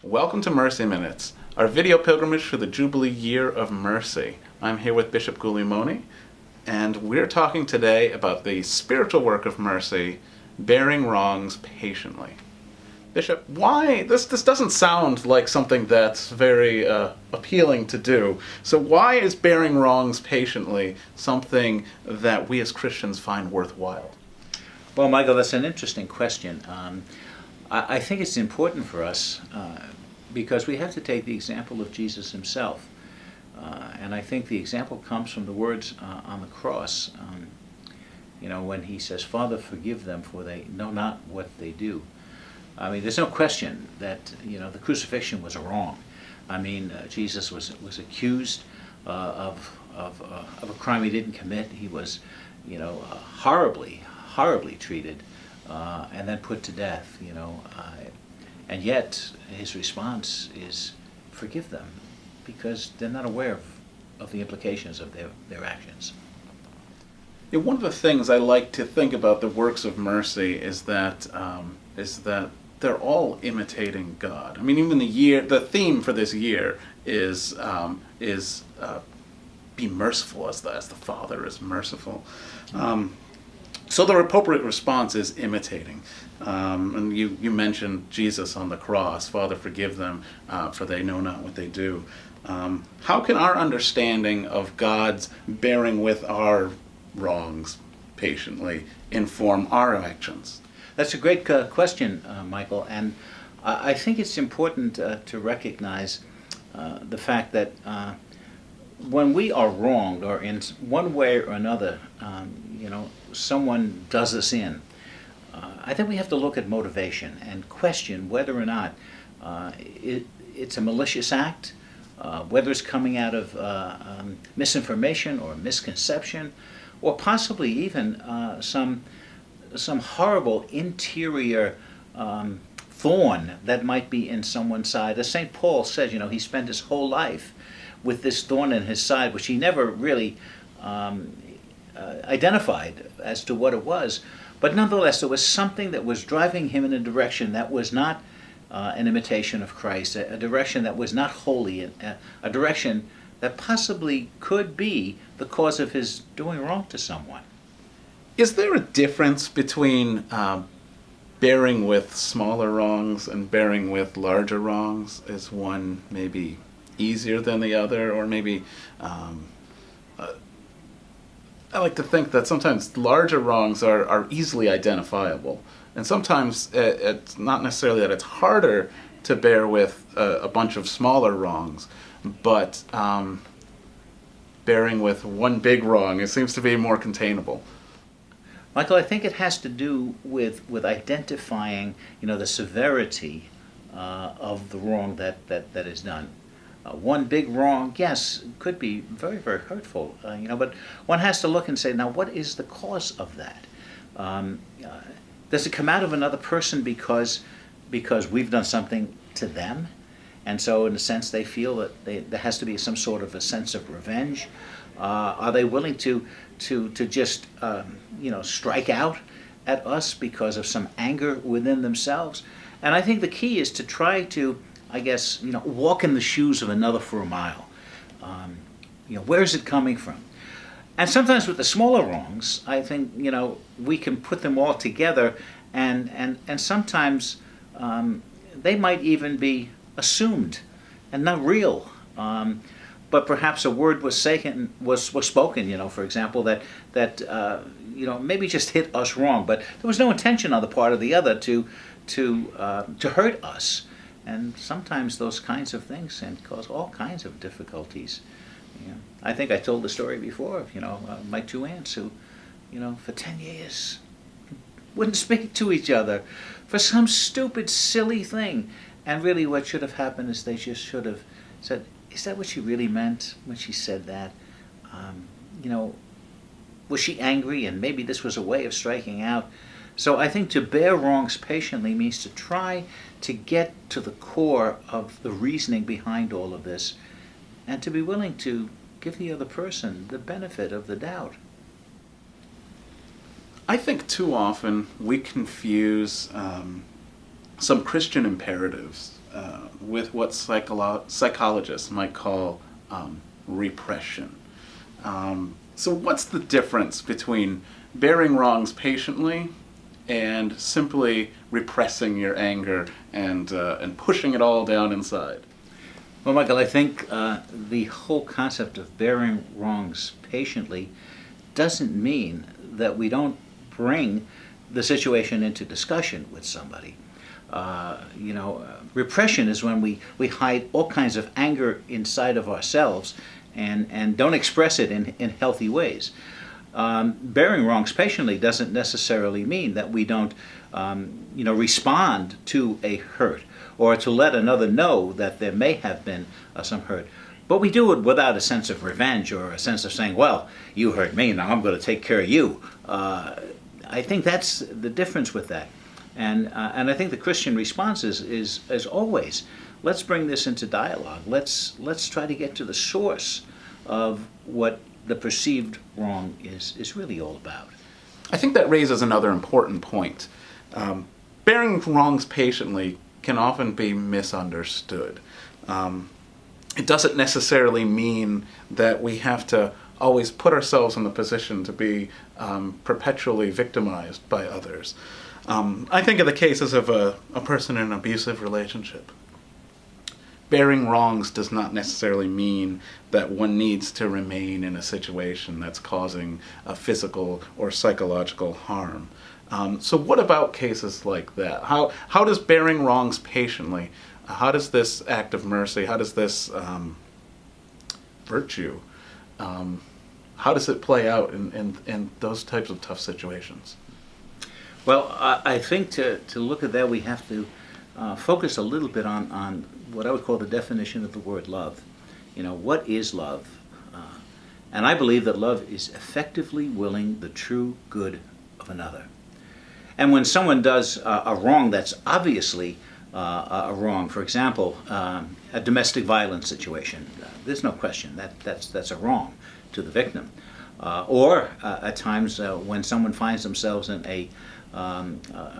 Welcome to Mercy Minutes, our video pilgrimage for the Jubilee Year of Mercy. I'm here with Bishop Guglielmoni, and we're talking today about the spiritual work of mercy, bearing wrongs patiently. Bishop, why? This doesn't sound like something that's very appealing to do. So why is bearing wrongs patiently something that we as Christians find worthwhile? Well, Michael, that's an interesting question. I think it's important for us because we have to take the example of Jesus himself. And I think the example comes from the words on the cross, when he says, "Father, forgive them, for they know not what they do." I mean, there's no question that, the crucifixion was wrong. I mean, Jesus was accused of a crime he didn't commit. He was, horribly treated and then put to death, and yet his response is, forgive them, because they're not aware of the implications of their actions. One of the things I like to think about the works of mercy is that they're all imitating God. I mean, even the theme for this year is be merciful as the Father is merciful. So the appropriate response is imitating. And you mentioned Jesus on the cross. Father, forgive them, for they know not what they do. How can our understanding of God's bearing with our wrongs patiently inform our actions? That's a great question, Michael, and I think it's important to recognize the fact that when we are wronged, or in one way or another, someone does us in, I think we have to look at motivation and question whether or not it's a malicious act, whether it's coming out of misinformation or misconception, or possibly even some horrible interior thorn that might be in someone's side. As St. Paul says, he spent his whole life with this thorn in his side, which he never really identified as to what it was. But nonetheless, there was something that was driving him in a direction that was not an imitation of Christ, a direction that was not holy, a direction that possibly could be the cause of his doing wrong to someone. Is there a difference between bearing with smaller wrongs and bearing with larger wrongs? Is one maybe easier than the other, or maybe I like to think that sometimes larger wrongs are easily identifiable, and sometimes it's not necessarily that it's harder to bear with a bunch of smaller wrongs, but bearing with one big wrong, it seems to be more containable. Michael, I think it has to do with identifying, the severity of the wrong that is done. One big wrong, yes, could be very, very hurtful, but one has to look and say, now, what is the cause of that? Does it come out of another person because we've done something to them? And so, in a sense, they feel that there has to be some sort of a sense of revenge. Are they willing to just strike out at us because of some anger within themselves? And I think the key is to try to, walk in the shoes of another for a mile. Where is it coming from? And sometimes with the smaller wrongs, I think we can put them all together, and sometimes they might even be assumed and not real. But perhaps a word was spoken, for example, that maybe just hit us wrong, but there was no intention on the part of the other to hurt us. And sometimes those kinds of things can cause all kinds of difficulties. I think I told the story before of my two aunts who, for 10 years wouldn't speak to each other for some stupid, silly thing. And really what should have happened is they just should have said, is that what she really meant when she said that? Was she angry, and maybe this was a way of striking out? So I think to bear wrongs patiently means to try to get to the core of the reasoning behind all of this, and to be willing to give the other person the benefit of the doubt. I think too often we confuse some Christian imperatives with what psychologists might call repression. So what's the difference between bearing wrongs patiently and simply repressing your anger and pushing it all down inside? Well, Michael, I think the whole concept of bearing wrongs patiently doesn't mean that we don't bring the situation into discussion with somebody. Repression is when we hide all kinds of anger inside of ourselves and don't express it in healthy ways. Bearing wrongs patiently doesn't necessarily mean that we don't respond to a hurt or to let another know that there may have been some hurt. But we do it without a sense of revenge or a sense of saying, well, you hurt me, now I'm going to take care of you. I think that's the difference with that. And I think the Christian response is as always, let's bring this into dialogue. Let's try to get to the source of what the perceived wrong is really all about. I think that raises another important point. Bearing wrongs patiently can often be misunderstood. It doesn't necessarily mean that we have to always put ourselves in the position to be perpetually victimized by others. I think of the cases of a person in an abusive relationship. Bearing wrongs does not necessarily mean that one needs to remain in a situation that's causing a physical or psychological harm. So what about cases like that? How does bearing wrongs patiently, how does this act of mercy, how does this virtue, how does it play out in those types of tough situations? Well, I think to look at that, we have to focus a little bit on what I would call the definition of the word love. What is love? And I believe that love is effectively willing the true good of another. And when someone does a wrong that's obviously a wrong, for example, a domestic violence situation, there's no question that's a wrong to the victim. Or at times when someone finds themselves in a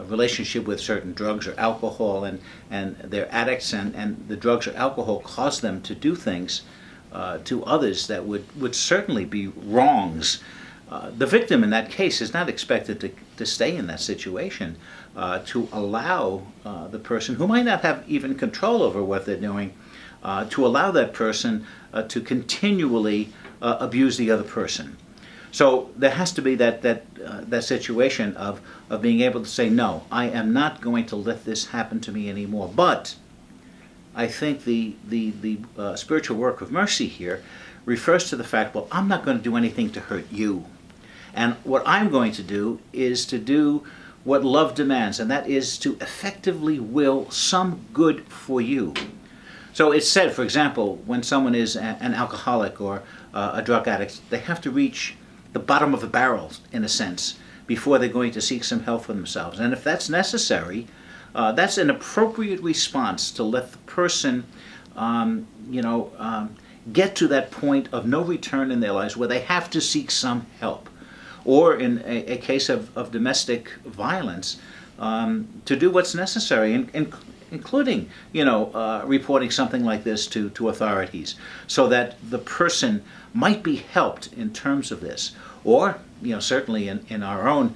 relationship with certain drugs or alcohol, and they're addicts, and the drugs or alcohol cause them to do things to others that would certainly be wrongs. The victim in that case is not expected to stay in that situation, to allow the person who might not have even control over what they're doing, to allow that person to continually abuse the other person. So there has to be that situation of being able to say, no, I am not going to let this happen to me anymore. But I think the spiritual work of mercy here refers to the fact, well, I'm not going to do anything to hurt you. And what I'm going to do is to do what love demands, and that is to effectively will some good for you. So it's said, for example, when someone is an alcoholic or a drug addict, they have to reach the bottom of the barrel, in a sense, before they're going to seek some help for themselves. And if that's necessary, that's an appropriate response to let the person, get to that point of no return in their lives where they have to seek some help. Or in a case of domestic violence, to do what's necessary, including, reporting something like this to authorities, so that the person might be helped in terms of this. Or, certainly in our own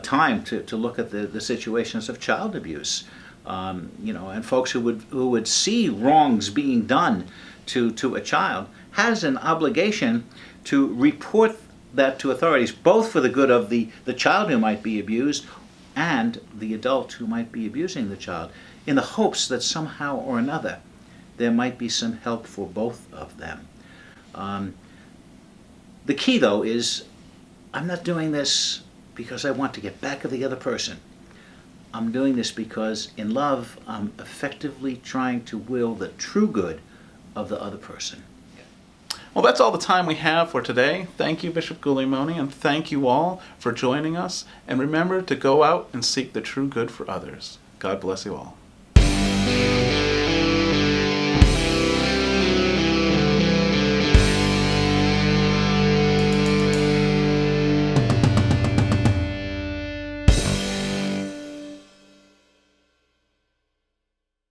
time to look at the situations of child abuse, and folks who would see wrongs being done to a child has an obligation to report that to authorities, both for the good of the child who might be abused and the adult who might be abusing the child, in the hopes that somehow or another there might be some help for both of them. The key, though, is I'm not doing this because I want to get back at the other person. I'm doing this because in love I'm effectively trying to will the true good of the other person. Well, that's all the time we have for today. Thank you, Bishop Guglielmone, and thank you all for joining us. And remember to go out and seek the true good for others. God bless you all.